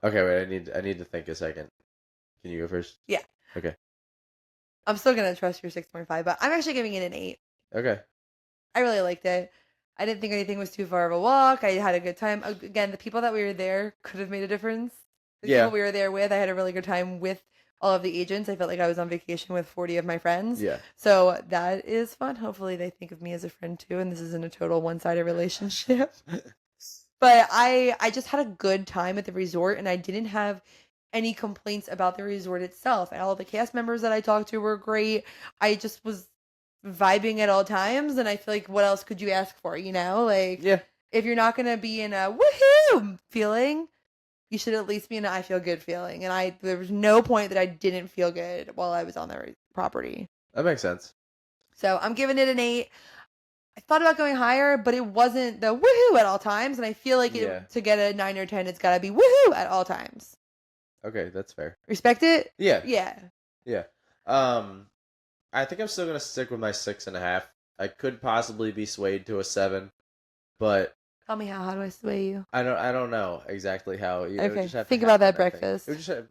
okay, wait, I need to think a second. Can you go first? Yeah. Okay. I'm still gonna trust your 6.5, but I'm actually giving it an 8. Okay. I really liked it. I didn't think anything was too far of a walk. I had a good time. Again, the people that we were there could have made a difference. The Yeah. people we were there with, I had a really good time with all of the agents. I felt like I was on vacation with 40 of my friends. Yeah. So that is fun. Hopefully they think of me as a friend too, and this isn't a total one-sided relationship. But I just had a good time at the resort, and I didn't have any complaints about the resort itself. And all the cast members that I talked to were great. I just was vibing at all times, and I feel like, what else could you ask for, you know? Like, Yeah. if you're not gonna be in a woohoo feeling, you should at least be in an I feel good feeling. And there was no point that I didn't feel good while I was on the property. That makes sense. So I'm giving it an 8. I thought about going higher, but it wasn't the woohoo at all times. And I feel like Yeah. to get a 9 or 10, it's gotta be woohoo at all times. Okay, that's fair. Respect it? Yeah. Yeah. Yeah. I think I'm still gonna stick with my 6.5. I could possibly be swayed to a 7, but Tell me how do I sway you? I don't know exactly how. It would Okay, just have to think about that happen, I think. breakfast. It would just have...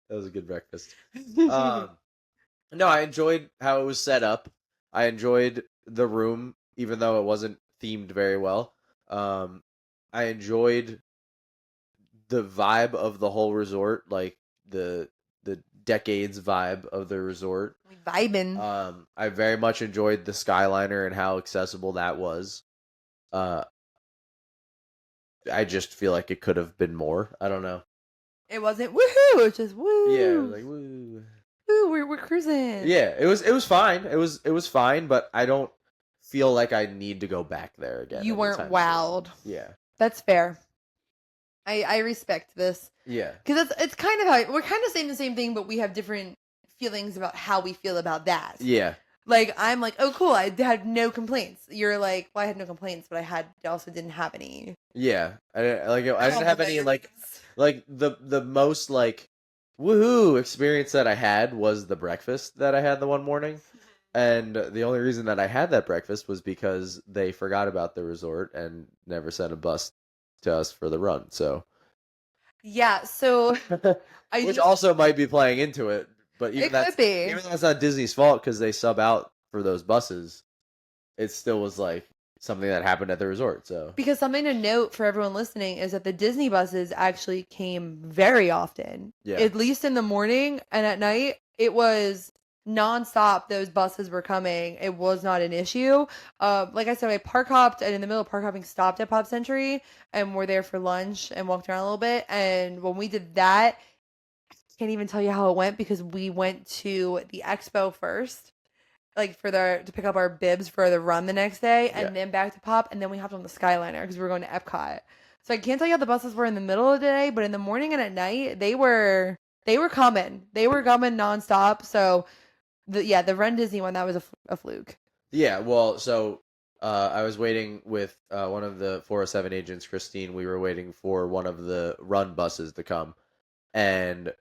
That was a good breakfast. No, I enjoyed how it was set up. I enjoyed the room, even though it wasn't themed very well. I enjoyed the vibe of the whole resort, like the decades vibe of the resort. We vibing. I very much enjoyed the Skyliner and how accessible that was. I just feel like it could have been more. I don't know. It wasn't woohoo. It was just woo. Yeah, it was like woo. Woo, we're cruising. Yeah, it was fine. It was fine, but I don't feel like I need to go back there again. You weren't anytime wowed. soon. Yeah. That's fair. I respect this. Yeah. Because it's kind of how we're kind of saying the same thing, but we have different feelings about how we feel about that. Yeah. Like, I'm like, oh, cool. I had no complaints. You're like, well, I had no complaints, but I also didn't have any. Yeah. I didn't have any like the most like woohoo experience that I had was the breakfast that I had the one morning. And the only reason that I had that breakfast was because they forgot about the resort and never sent a bus to us for the run. So Yeah, so which also might be playing into it, but even it could be. even though it's not Disney's fault because they sub out for those buses, it still was like something that happened at the resort. So Because something to note for everyone listening is that the Disney buses actually came very often. yeah, At least in the morning and at night, it was nonstop. Those buses were coming. It was not an issue. Like I said, I park hopped and in the middle of park hopping stopped at Pop Century and we're there for lunch and walked around a little bit. And when we did that, can't even tell you how it went because we went to the expo first, like to pick up our bibs for the run the next day, Yeah. and then back to Pop, and then we hopped on the Skyliner because we were going to Epcot. So I can't tell you how the buses were in the middle of the day, but in the morning and at night they were coming. They were coming nonstop. So the Run Disney one, that was a fluke. Yeah, well, so I was waiting with one of the 407 agents, Christine. We were waiting for one of the run buses to come. And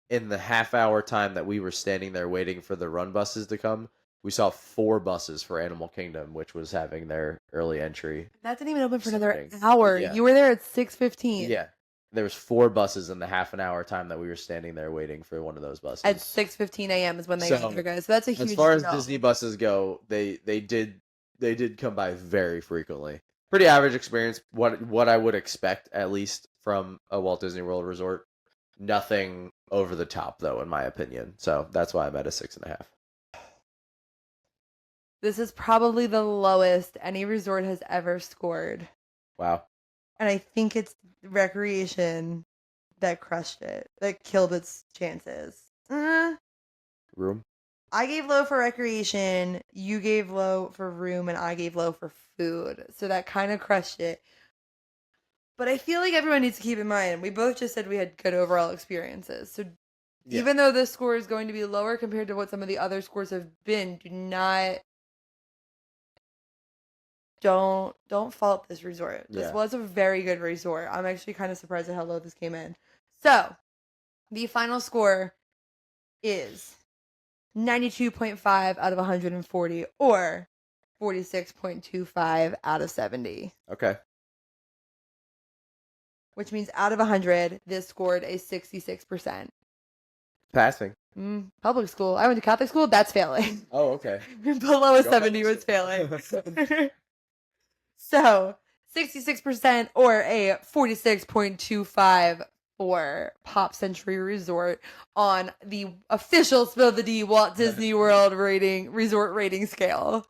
in the half-hour time that we were standing there waiting for the run buses to come, we saw 4 buses for Animal Kingdom, which was having their early entry. That didn't even open for another Starting. hour. Yeah. You were there at 6:15. Yeah. There was 4 buses in the half an hour time that we were standing there waiting for one of those buses. At 6:15 a.m. is when they got there, guys. So that's a huge As far as jump. Disney buses go, they did come by very frequently. Pretty average experience. What I would expect at least from a Walt Disney World resort. Nothing over the top though, in my opinion. So that's why I'm at a 6.5. This is probably the lowest any resort has ever scored. Wow. And I think it's Recreation that crushed it, that killed its chances. Room. I gave low for Recreation, you gave low for Room, and I gave low for Food. So that kind of crushed it. But I feel like everyone needs to keep in mind, we both just said we had good overall experiences. So even though this score is going to be lower compared to what some of the other scores have been, don't fault this resort. This was a very good resort. I'm actually kind of surprised at how low this came in. So the final score is 92.5 out of 140 or 46.25 out of 70. Okay. Which means out of 100, this scored a 66%. Passing. Public school. I went to Catholic school. That's failing. Oh, okay. Below a 70 was failing. So, 66% or a 46.25 for Pop Century Resort on the official Spill the D Walt Disney World resort rating scale.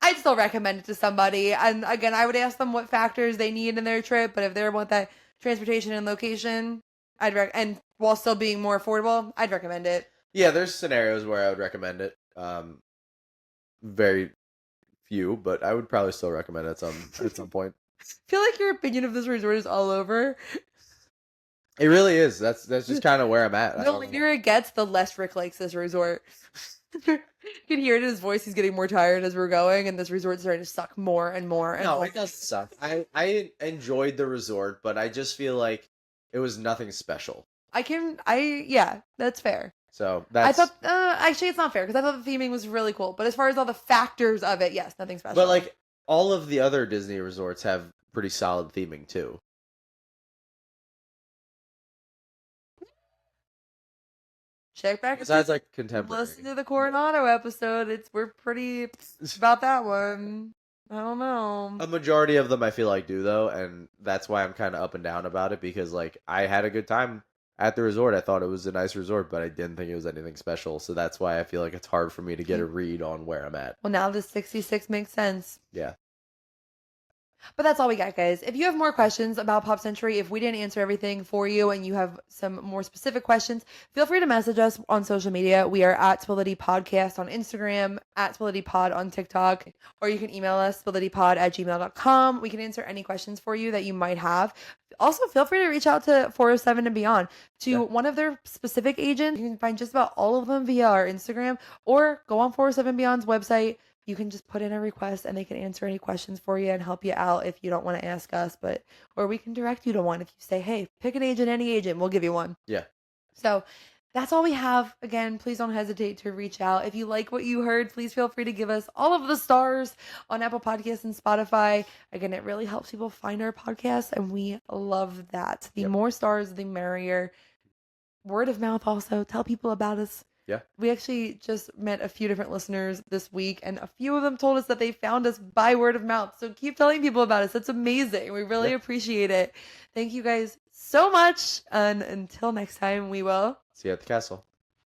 I'd still recommend it to somebody. And again, I would ask them what factors they need in their trip, but if they want that transportation and location, and while still being more affordable, I'd recommend it. Yeah, there's scenarios where I would recommend it. Very few, but I would probably still recommend it at some point. I feel like your opinion of this resort is all over. It really is. That's just kind of where I'm at. The later it gets, the less Rick likes this resort. You can hear it in his voice. He's getting more tired as we're going, and this resort's starting to suck more and more. And no, it doesn't suck. I enjoyed the resort, but I just feel like it was nothing special. Yeah, that's fair. So that's. I thought actually it's not fair because I thought the theming was really cool. But as far as all the factors of it, yes, nothing special. But like all of the other Disney resorts have pretty solid theming too. Check back. Besides like contemporary. Listen to the Coronado episode. We're pretty about that one. I don't know. A majority of them I feel like do though, and that's why I'm kind of up and down about it because like I had a good time at the resort. I thought it was a nice resort, but I didn't think it was anything special. So that's why I feel like it's hard for me to get a read on where I'm at. Well, now this 66 makes sense. Yeah. But that's all we got, guys. If you have more questions about Pop Century, if we didn't answer everything for you and you have some more specific questions, feel free to message us on social media. We are at Spillity Podcast on Instagram, at Spillity Pod on TikTok, or you can email us, spillitypod@gmail.com. We can answer any questions for you that you might have. Also, feel free to reach out to 407 and Beyond, to one of their specific agents. You can find just about all of them via our Instagram, or go on 407 Beyond's website. You can just put in a request and they can answer any questions for you and help you out if you don't want to ask us, or we can direct you to one. If you say, hey, pick an agent, any agent, we'll give you one. Yeah. So that's all we have. Again, please don't hesitate to reach out. If you like what you heard, please feel free to give us all of the stars on Apple Podcasts and Spotify. Again, it really helps people find our podcast and we love that. The more stars, the merrier. Word of mouth also. Tell people about us. Yeah. We actually just met a few different listeners this week, and a few of them told us that they found us by word of mouth. So keep telling people about us. That's amazing. We really Yeah. appreciate it. Thank you guys so much. And until next time, we will See you at the castle.